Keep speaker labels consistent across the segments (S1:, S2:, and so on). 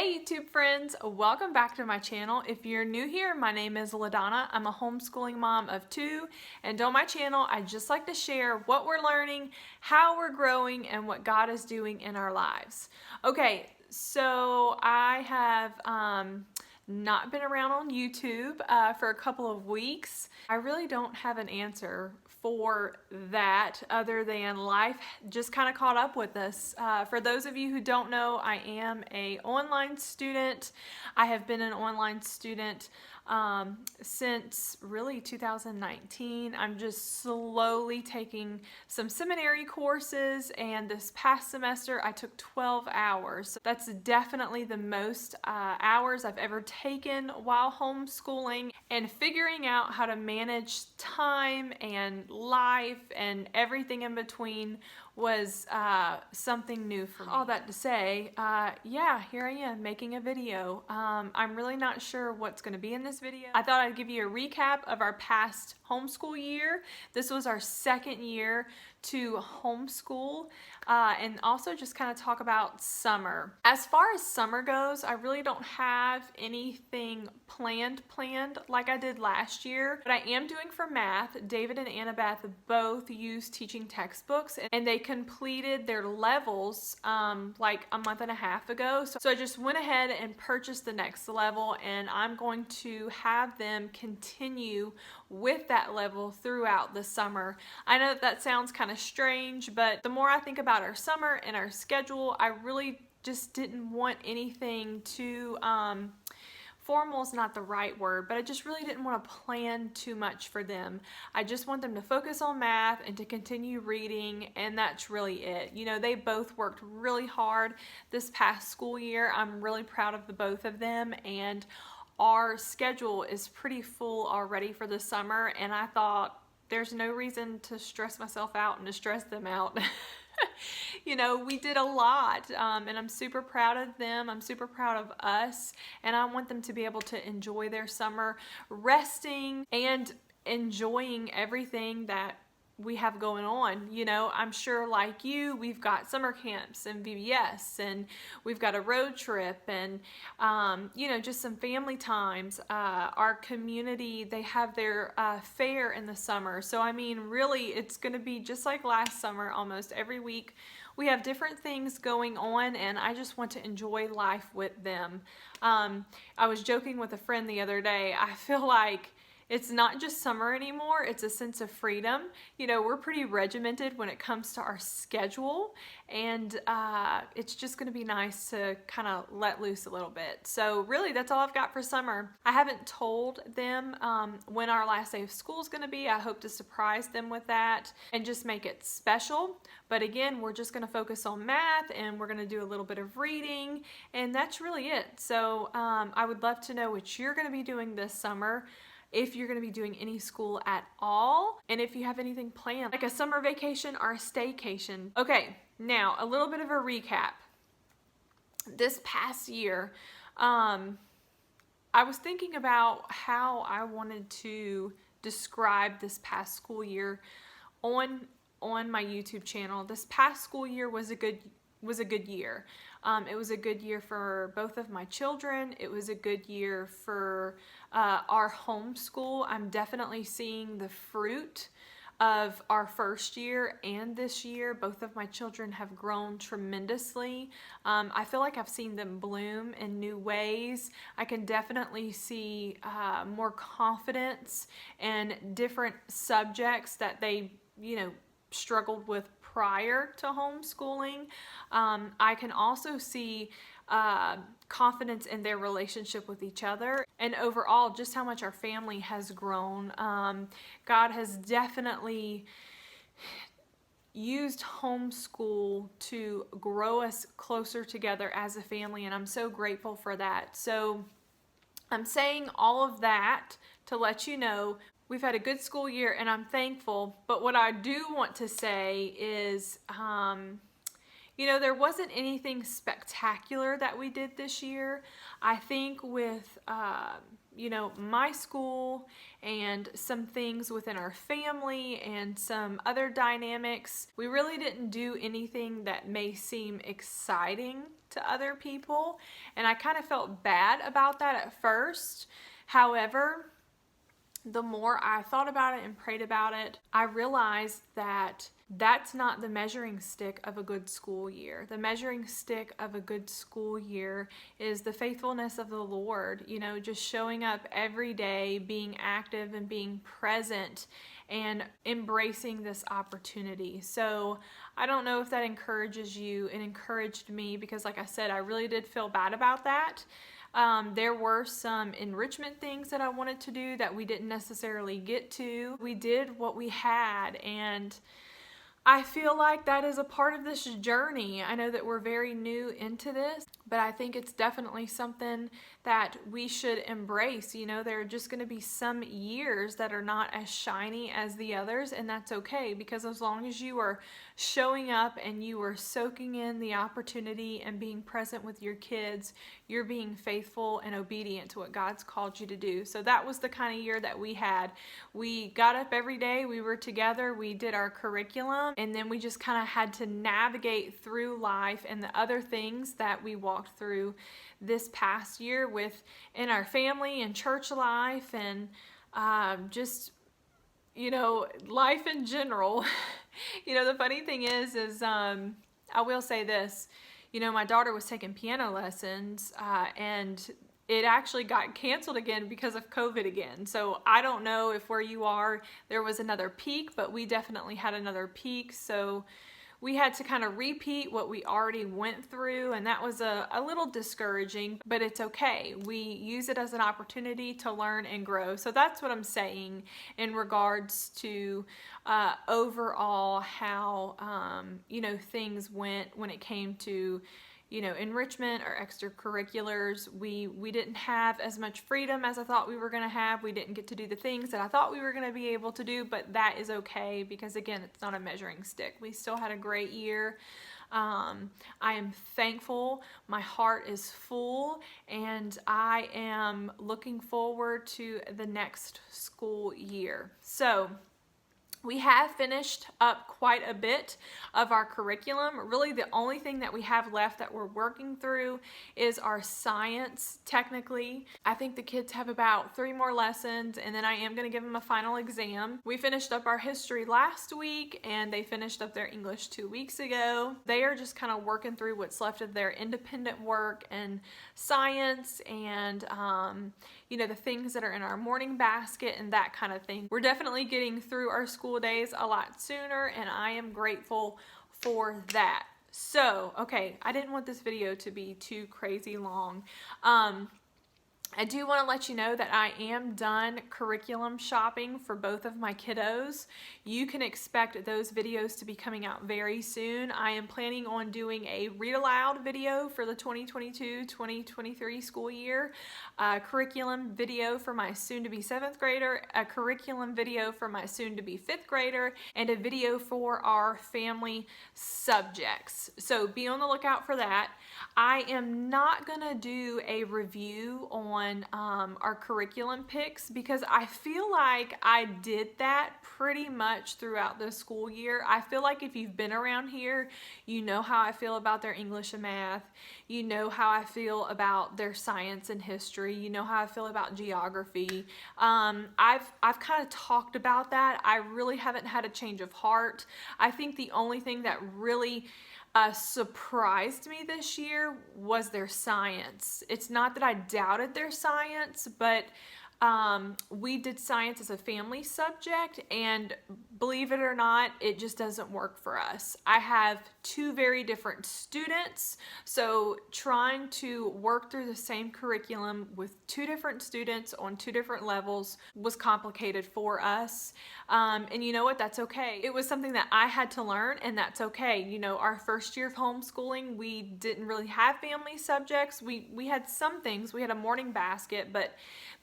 S1: Hey YouTube friends, welcome back to my channel. If you're new here, my name is LaDonna. I'm a homeschooling mom of two, and on my channel I just like to share what we're learning, how we're growing, and what God is doing in our lives. Okay, so I have not been around on YouTube for a couple of weeks. I really don't have an answer for that other than life just kind of caught up with us. For those of you who don't know, I am an online student. I have been an online student since really 2019. I'm just slowly taking some seminary courses, and this past semester I took 12 hours. That's definitely the most hours I've ever taken while homeschooling, and figuring out how to manage time and life and everything in between was something new for me. All that to say, yeah, here I am making a video. I'm really not sure what's going to be in this video. I thought I'd give you a recap of our past homeschool year. This was our second year to homeschool, and also just kind of talk about summer. As far as summer goes, I really don't have anything planned like I did last year, but I am doing for math. David and Annabeth both use teaching textbooks, and they completed their levels like a month and a half ago. So I just went ahead and purchased the next level, and I'm going to have them continue with that level throughout the summer. I know that sounds kind of strange, but the more I think about our summer and our schedule, I really just didn't want anything too formal is not the right word, but I just really didn't want to plan too much for them. I just want them to focus on math and to continue reading, and that's really it. You know, they both worked really hard this past school year. I'm really proud of the both of them, and our schedule is pretty full already for the summer, and I thought there's no reason to stress myself out and to stress them out. You know, we did a lot, and I'm super proud of them. I'm super proud of us, and I want them to be able to enjoy their summer, resting and enjoying everything that we have going on. You know, I'm sure like you, we've got summer camps and VBS, and we've got a road trip, and you know, just some family times. Our community, they have their fair in the summer. So I mean, really, it's going to be just like last summer. Almost every week we have different things going on, and I just want to enjoy life with them. I was joking with a friend the other day. I feel like it's not just summer anymore, it's a sense of freedom. You know, we're pretty regimented when it comes to our schedule, and it's just gonna be nice to kind of let loose a little bit. So really, that's all I've got for summer. I haven't told them when our last day of school is gonna be. I hope to surprise them with that and just make it special. But again, we're just gonna focus on math, and we're gonna do a little bit of reading, and that's really it. So I would love to know what you're gonna be doing this summer, if you're going to be doing any school at all, and if you have anything planned, like a summer vacation or a staycation. Okay, now a little bit of a recap. This past year, I was thinking about how I wanted to describe this past school year on my YouTube channel. This past school year was a good year. It was a good year for both of my children. It was a good year for our homeschool. I'm definitely seeing the fruit of our first year and this year. Both of my children have grown tremendously. I feel like I've seen them bloom in new ways. I can definitely see more confidence in different subjects that they, you know, struggled with prior to homeschooling. I can also see confidence in their relationship with each other, and overall just how much our family has grown. God has definitely used homeschool to grow us closer together as a family, and I'm so grateful for that. So I'm saying all of that to let you know we've had a good school year, and I'm thankful. But what I do want to say is, you know, there wasn't anything spectacular that we did this year. I think with my school and some things within our family and some other dynamics, we really didn't do anything that may seem exciting to other people. And I kind of felt bad about that at first. However, the more I thought about it and prayed about it, I realized that that's not the measuring stick of a good school year. The measuring stick of a good school year is the faithfulness of the Lord, just showing up every day, being active and being present and embracing this opportunity. So I don't know if that encourages you. It encouraged me because, like I said, I really did feel bad about that. There were some enrichment things that I wanted to do that we didn't necessarily get to. We did what we had, and I feel like that is a part of this journey. I know that we're very new into this, but I think it's definitely something that we should embrace. There are just going to be some years that are not as shiny as the others, and that's okay, because as long as you are showing up and you are soaking in the opportunity and being present with your kids, you're being faithful and obedient to what God's called you to do. So that was the kind of year that we had. We got up every day, we were together, we did our curriculum, and then we just kind of had to navigate through life and the other things that we walked through this past year in our family and church life and just life in general. The funny thing is I will say this, my daughter was taking piano lessons and it actually got canceled again because of COVID again. So I don't know if where you are there was another peak, but we definitely had another peak. So we had to kind of repeat what we already went through, and that was a little discouraging, but it's okay. We use it as an opportunity to learn and grow. So that's what I'm saying in regards to overall how things went when it came to enrichment or extracurriculars. We didn't have as much freedom as I thought we were going to have. We didn't get to do the things that I thought we were going to be able to do, but that is okay because, again, it's not a measuring stick. We still had a great year. I am thankful. My heart is full, and I am looking forward to the next school year. So we have finished up quite a bit of our curriculum. Really, the only thing that we have left that we're working through is our science, technically. I think the kids have about 3 more lessons, and then I am going to give them a final exam. We finished up our history last week, and they finished up their English 2 weeks ago. They are just kind of working through what's left of their independent work and science and the things that are in our morning basket and that kind of thing. We're definitely getting through our school days a lot sooner, and I am grateful for that. So, okay, I didn't want this video to be too crazy long. I do want to let you know that I am done curriculum shopping for both of my kiddos. You can expect those videos to be coming out very soon. I am planning on doing a read aloud video for the 2022-2023 school year, a curriculum video for my soon-to-be 7th grader, a curriculum video for my soon-to-be 5th grader, and a video for our family subjects. So be on the lookout for that. I am not going to do a review on our curriculum picks because I feel like I did that pretty much throughout the school year. I feel like if you've been around here, you know how I feel about their English and math. You know how I feel about their science and history. You know how I feel about geography. I've kind of talked about that. I really haven't had a change of heart. I think the only thing that really surprised me this year was their science. It's not that I doubted their science, but we did science as a family subject, and believe it or not, it just doesn't work for us. I have 2 very different students, so trying to work through the same curriculum with 2 different students on 2 different levels was complicated for us. And you know what? That's okay. It was something that I had to learn, and that's okay. Our first year of homeschooling, we didn't really have family subjects. We had some things. We had a morning basket, but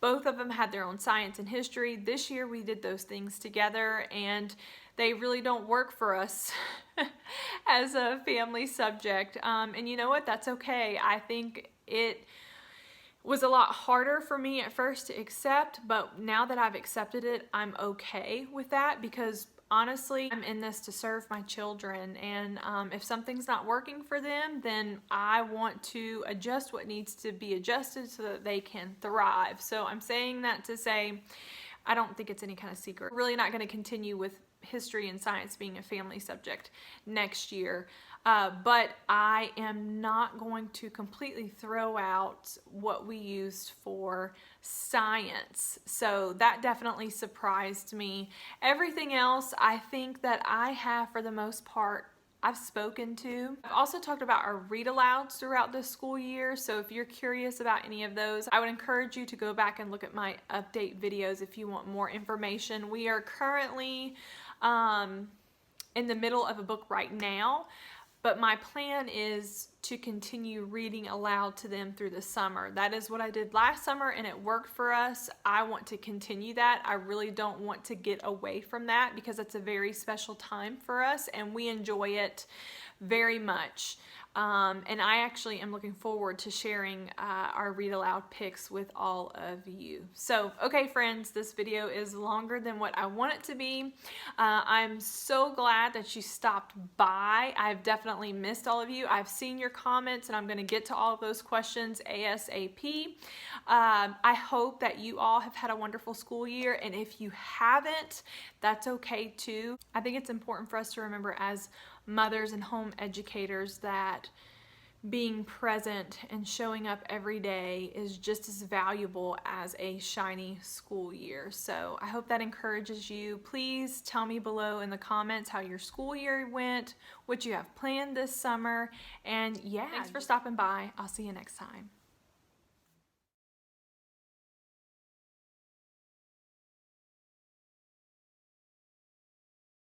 S1: both of them had their own science and history. This year we did those things together, and they really don't work for us as a family subject. And you know what? That's okay. I think was a lot harder for me at first to accept, but now that I've accepted it, I'm okay with that because honestly, I'm in this to serve my children, and if something's not working for them, then I want to adjust what needs to be adjusted so that they can thrive. So I'm saying that to say, I don't think it's any kind of secret. We're really not going to continue with history and science being a family subject next year. But I am not going to completely throw out what we used for science. So that definitely surprised me. Everything else, I think that I have, for the most part, I've spoken to. I've also talked about our read alouds throughout the school year. So if you're curious about any of those, I would encourage you to go back and look at my update videos if you want more information. We are currently in the middle of a book right now, but my plan is to continue reading aloud to them through the summer. That is what I did last summer and it worked for us. I want to continue that. I really don't want to get away from that because it's a very special time for us and we enjoy it very much. And I actually am looking forward to sharing our read aloud picks with all of you. So, okay friends, this video is longer than what I want it to be. I'm so glad that you stopped by. I've definitely missed all of you. I've seen your comments and I'm going to get to all of those questions ASAP. I hope that you all have had a wonderful school year, and if you haven't, that's okay too. I think it's important for us to remember as mothers and home educators that being present and showing up every day is just as valuable as a shiny school year. So I hope that encourages you. Please tell me below in the comments how your school year went, what you have planned this summer, and yeah, thanks for stopping by. I'll see you next time.